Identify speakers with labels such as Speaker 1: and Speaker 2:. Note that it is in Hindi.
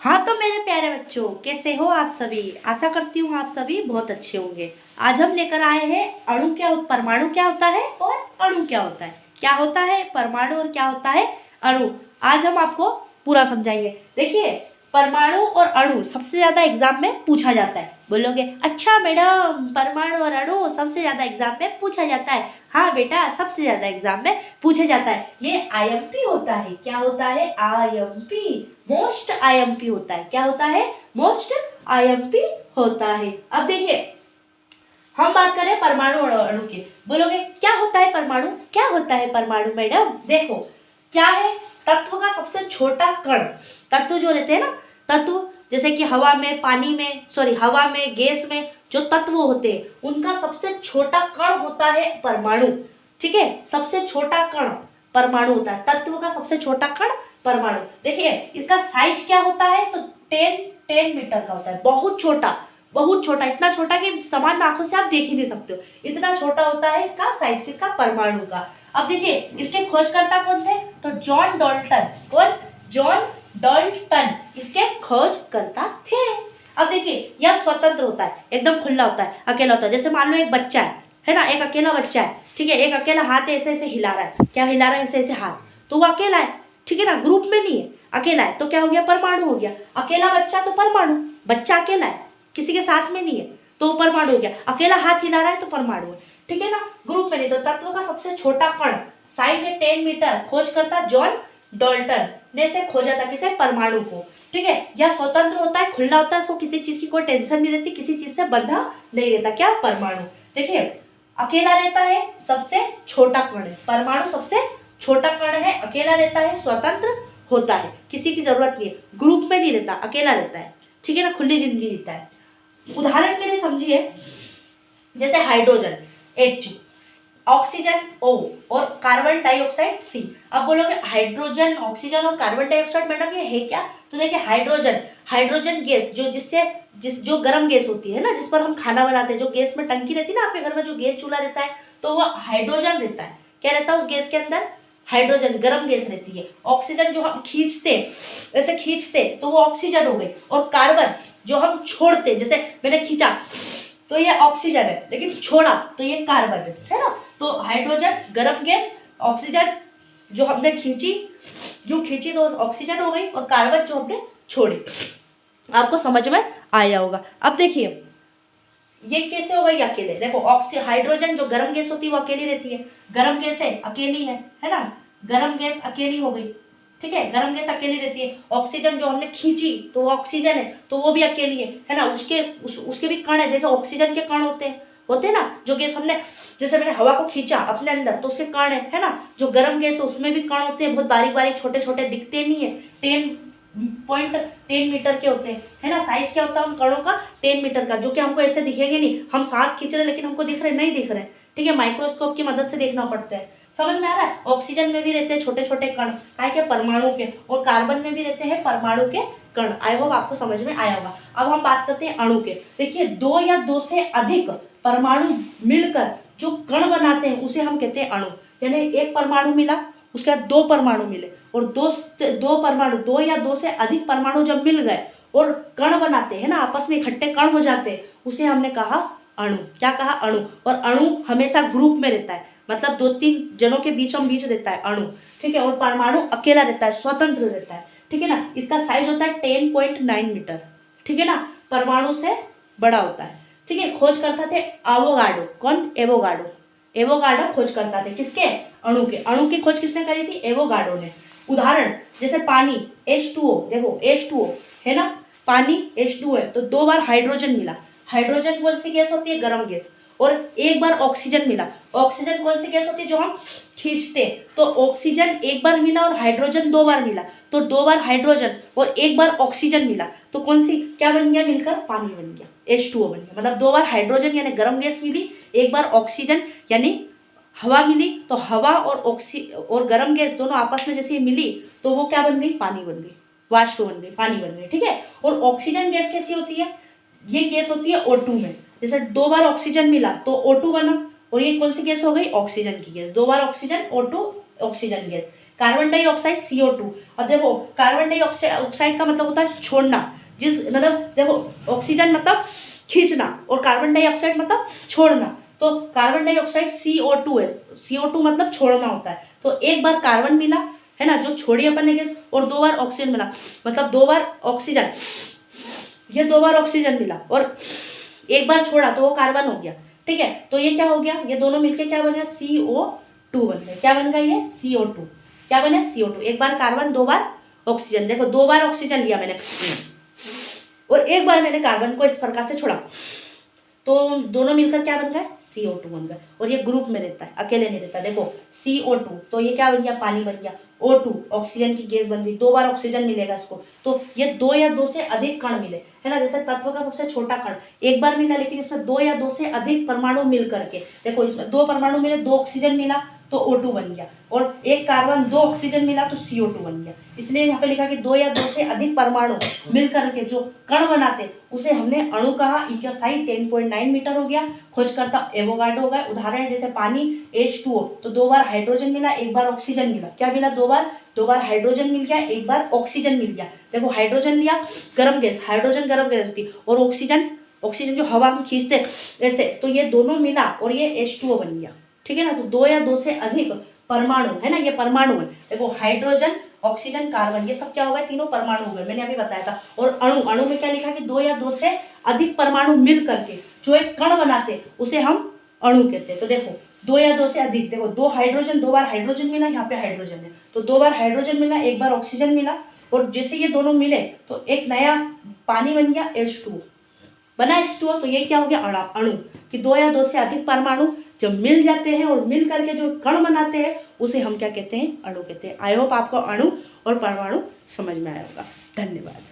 Speaker 1: हाँ तो मेरे प्यारे बच्चों, कैसे हो आप सभी। आशा करती हूँ आप सभी बहुत अच्छे होंगे। आज हम लेकर आए हैं अणु क्या परमाणु क्या होता है और अणु क्या होता है। क्या होता है परमाणु और क्या होता है अणु, आज हम आपको पूरा समझाएंगे। देखिए, परमाणु और अणु सबसे ज्यादा एग्जाम में पूछा जाता है। बोलोगे अच्छा मैडम, परमाणु और अणु सबसे ज्यादा एग्जाम में पूछा जाता है। हाँ बेटा, सबसे ज्यादा एग्जाम में पूछा जाता है। ये आईएमपी होता है। क्या होता है? आईएमपी, मोस्ट आईएमपी होता है। क्या होता है? मोस्ट आईएमपी होता है। अब देखिए, हम बात करें परमाणु और अणु की। बोलोगे क्या होता है परमाणु, क्या होता है परमाणु मैडम। देखो क्या है, तत्व का सबसे छोटा कण। तत्व जो रहते हैं ना, तत्व जैसे कि हवा में, पानी में, सॉरी हवा में, गैस में जो तत्व होते हैं उनका सबसे छोटा कण होता है परमाणु। ठीक है, सबसे छोटा कण परमाणु होता है। तत्व का सबसे छोटा कण परमाणु। देखिए इसका साइज क्या होता है, तो 10 मीटर का होता है। बहुत छोटा, बहुत छोटा, इतना छोटा कि सामान्य आंखों से आप देख ही नहीं सकते हो, इतना छोटा होता है इसका साइज, किसका? परमाणु का। अब देखिए इसके खोजकर्ता कौन थे, तो जॉन डाल्टन। कौन? जॉन डाल्टन इसके खोजकर्ता थे। अब देखिए यह स्वतंत्र होता है, एकदम खुला होता है, अकेला होता है। जैसे मान लो एक बच्चा है ना, एक अकेला बच्चा है। ठीक है, एक अकेला हाथ ऐसे ऐसे हिला रहा है। क्या हिला रहा है? ऐसे ऐसे हाथ, तो वो अकेला है। ठीक है ना, ग्रुप में नहीं है, अकेला है। तो क्या हो गया? परमाणु हो गया। अकेला बच्चा तो परमाणु, बच्चा अकेला है, किसी के साथ में नहीं है, तो परमाणु हो गया। अकेला हाथ हिला रहा है तो परमाणु है। ठीक है ना, ग्रुप में नहीं। तो तत्व का सबसे छोटा कण, साइज है 10 मीटर, खोज करता जॉन डाल्टन ने से खोजा था, किसे? परमाणु को। ठीक है, यह स्वतंत्र होता है, खुला होता है, उसको किसी चीज की कोई टेंशन नहीं रहती, किसी चीज से बंधा नहीं रहता। क्या? परमाणु। देखिए अकेला रहता है, सबसे छोटा कण है। परमाणु सबसे छोटा कण है, अकेला रहता है, स्वतंत्र होता है, किसी की जरूरत नहीं है, ग्रुप में नहीं रहता, अकेला रहता है। ठीक है ना, खुली जिंदगी जीता है। उदाहरण के लिए समझिए, जैसे हाइड्रोजन H, ऑक्सीजन O और कार्बन डाइऑक्साइड C। अब बोलोगे हाइड्रोजन, ऑक्सीजन और कार्बन डाइऑक्साइड मैडम ये है क्या? तो देखिए हाइड्रोजन, हाइड्रोजन गैस जो जो गर्म गैस होती है ना, जिस पर हम खाना बनाते हैं, जो गैस में टंकी रहती है ना आपके घर में, जो गैस चूल्हा रहता है, तो वो हाइड्रोजन रहता है। क्या रहता है उस गैस के अंदर? हाइड्रोजन, गर्म गैस रहती है। ऑक्सीजन जो हम खींचते, ऐसे खींचते तो वो ऑक्सीजन हो गई। और कार्बन जो हम छोड़ते, जैसे मैंने खींचा तो ये ऑक्सीजन है, लेकिन छोड़ा तो ये कार्बन है ना। तो हाइड्रोजन गर्म गैस, ऑक्सीजन जो हमने खींची, यूं खींची तो ऑक्सीजन हो गई, और कार्बन जो हमने छोड़ी। आपको समझ में आया होगा। अब देखिए ये कैसे हो गई अकेले। देखो हाइड्रोजन जो गर्म गैस होती है वो अकेली रहती है, गर्म गैस है, अकेली है ना, गर्म गैस अकेली हो गई। ठीक है, गर्म गैस अकेली रहती है। ऑक्सीजन जो हमने खींची तो वो ऑक्सीजन है, तो वो भी अकेली है ना। उसके भी कण है। देखो ऑक्सीजन के कण होते हैं ना, जो गैस हमने, जैसे मैंने हवा को खींचा अपने अंदर तो उसके कण है ना। जो गर्म गैस है उसमें भी कण होते हैं, बहुत बारीक बारीक, छोटे छोटे, दिखते नहीं है। 10 मीटर के होते हैं, है ना। साइज क्या होता है उन कणों का? 10 मीटर का, जो कि हमको ऐसे दिखेंगे नहीं। हम सांस खींच रहे लेकिन हमको दिख रहे नहीं, दिख रहे। ठीक है, माइक्रोस्कोप की मदद से देखना पड़ता है। समझ में आ रहा है? ऑक्सीजन में भी रहते हैं छोटे छोटे कण, काय के? परमाणु के। और कार्बन में भी रहते हैं परमाणु के कण। आई होप आपको समझ में आया होगा। अब हम बात करते हैं अणु के। देखिए दो या दो से अधिक परमाणु मिलकर जो कण बनाते हैं उसे हम कहते हैं अणु। यानी एक परमाणु मिला, उसके बाद दो परमाणु मिले, और दो परमाणु, दो या दो से अधिक परमाणु जब मिल गए और कण बनाते हैं ना, आपस में इकट्ठे कण हो जाते हैं, उसे हमने कहा अणु। क्या कहा? अणु। और अणु हमेशा ग्रुप में रहता है, मतलब 2-3 जनों के बीच रहता है अणु। ठीक है, और परमाणु अकेला रहता है, स्वतंत्र रहता है। ठीक है ना, इसका साइज होता है 10.9 मीटर। ठीक है ना, परमाणु से बड़ा होता है। ठीक है, खोज करता थे एवोगाड्रो। कौन? एवोगाड्रो। एवोगाड्रो खोज करता थे किसके? अणु के। अणु की खोज किसने करी थी? एवोगाड्रो ने। उदाहरण जैसे पानी H2O, देखो H2O है ना, पानी H2O है, तो 2 बार हाइड्रोजन मिला। हाइड्रोजन कौन सी गैस होती है? गर्म गैस। और एक बार ऑक्सीजन मिला। ऑक्सीजन कौन सी गैस होती है? जो हम खींचते। तो ऑक्सीजन एक बार मिला और हाइड्रोजन 2 बार मिला, तो 2 बार हाइड्रोजन और एक बार ऑक्सीजन मिला, तो कौन सी क्या बन गया? मिलकर पानी बन गया, H2O बन गया। मतलब 2 बार हाइड्रोजन यानी गर्म गैस मिली, एक बार ऑक्सीजन यानी हवा मिली, तो हवा और गर्म गैस दोनों आपस में जैसे मिली तो वो क्या बन गई? पानी बन गई, वाष्प बन गई, पानी बन गई। ठीक है, और ऑक्सीजन गैस कैसी होती है? ये गैस होती है O2 में। जैसे 2 बार ऑक्सीजन मिला तो O2 बना, और ये कौन सी गैस हो गई? ऑक्सीजन की गैस। 2 बार oxygen, O2 oxygen gas. Carbon dioxide CO2। अब देखो कार्बन डाइऑक्साइड का मतलब होता है छोड़ना, जिस मतलब देखो ऑक्सीजन मतलब खींचना और कार्बन डाइऑक्साइड मतलब छोड़ना। तो कार्बन डाइऑक्साइड CO2 है, CO2 मतलब छोड़ना होता है। तो एक बार कार्बन मिला है ना जो छोड़ी अपन ने गैस, और 2 बार ऑक्सीजन मिला, मतलब 2 बार ऑक्सीजन, ये 2 बार ऑक्सीजन मिला और एक बार छोड़ा तो वो कार्बन हो गया। ठीक है, तो ये क्या हो गया, ये दोनों मिलके क्या बन गया, CO2 बन गया। क्या बन गया ये CO2, क्या बना CO2। एक बार कार्बन 2 बार ऑक्सीजन, देखो 2 बार ऑक्सीजन लिया मैंने और एक बार मैंने कार्बन को इस प्रकार से छोड़ा, तो दोनों मिलकर क्या बन गए, CO2 बन गए। और ये ग्रुप में रहता है, अकेले नहीं रहता। देखो CO2 तो ये क्या बन गया, पानी बन गया। O2 ऑक्सीजन की गैस बन गई, 2 बार ऑक्सीजन मिलेगा इसको। तो ये 2 या 2 से अधिक कण मिले, है ना, जैसे तत्व का सबसे छोटा कण एक बार मिला, लेकिन इसमें 2 या 2 से अधिक परमाणु मिल करके, देखो इसमें 2 परमाणु मिले, 2 ऑक्सीजन मिला तो O2 बन गया, और एक कार्बन 2 ऑक्सीजन मिला तो CO2 बन गया। इसलिए यहाँ पे लिखा कि 2 या 2 से अधिक परमाणु मिल करके जो कण बनाते उसे हमने अणु कहा। इनका साइज 10.9 मीटर हो गया। खोजकर्ता एवोगाड्रो हो गए। उदाहरण जैसे पानी H2O, तो 2 बार हाइड्रोजन मिला, 1 बार ऑक्सीजन मिला। क्या मिला, 2 बार हाइड्रोजन मिल गया, 1 बार ऑक्सीजन मिल गया। देखो हाइड्रोजन लिया, गर्म गैस, हाइड्रोजन गर्म गैस होती, और ऑक्सीजन जो हवा में खींचते ऐसे, तो ये दोनों मिला और ये H2O बन गया। ठीक है ना, तो 2 या 2 से अधिक परमाणु, है ना, ये परमाणु है। देखो हाइड्रोजन, ऑक्सीजन, कार्बन, ये सब क्या हो गए, तीनों परमाणु हो गए, मैंने अभी बताया था। और अणु में क्या लिखा कि 2 या 2 से अधिक परमाणु मिल करके जो एक कण बनाते उसे हम अणु कहते हैं। तो देखो 2 या 2 से अधिक, देखो 2 हाइड्रोजन, 2 बार हाइड्रोजन मिला, यहाँ पे हाइड्रोजन है तो 2 बार हाइड्रोजन मिला, 1 बार ऑक्सीजन मिला, और जैसे ये दोनों मिले तो एक नया पानी बन गया, H2O बना। H2O तो ये क्या हो गया, अणु। कि 2 या 2 से अधिक परमाणु जब मिल जाते हैं और मिल करके जो कण बनाते हैं उसे हम क्या कहते हैं, अणु कहते हैं। आई होप आपको अणु और परमाणु समझ में आया होगा। धन्यवाद।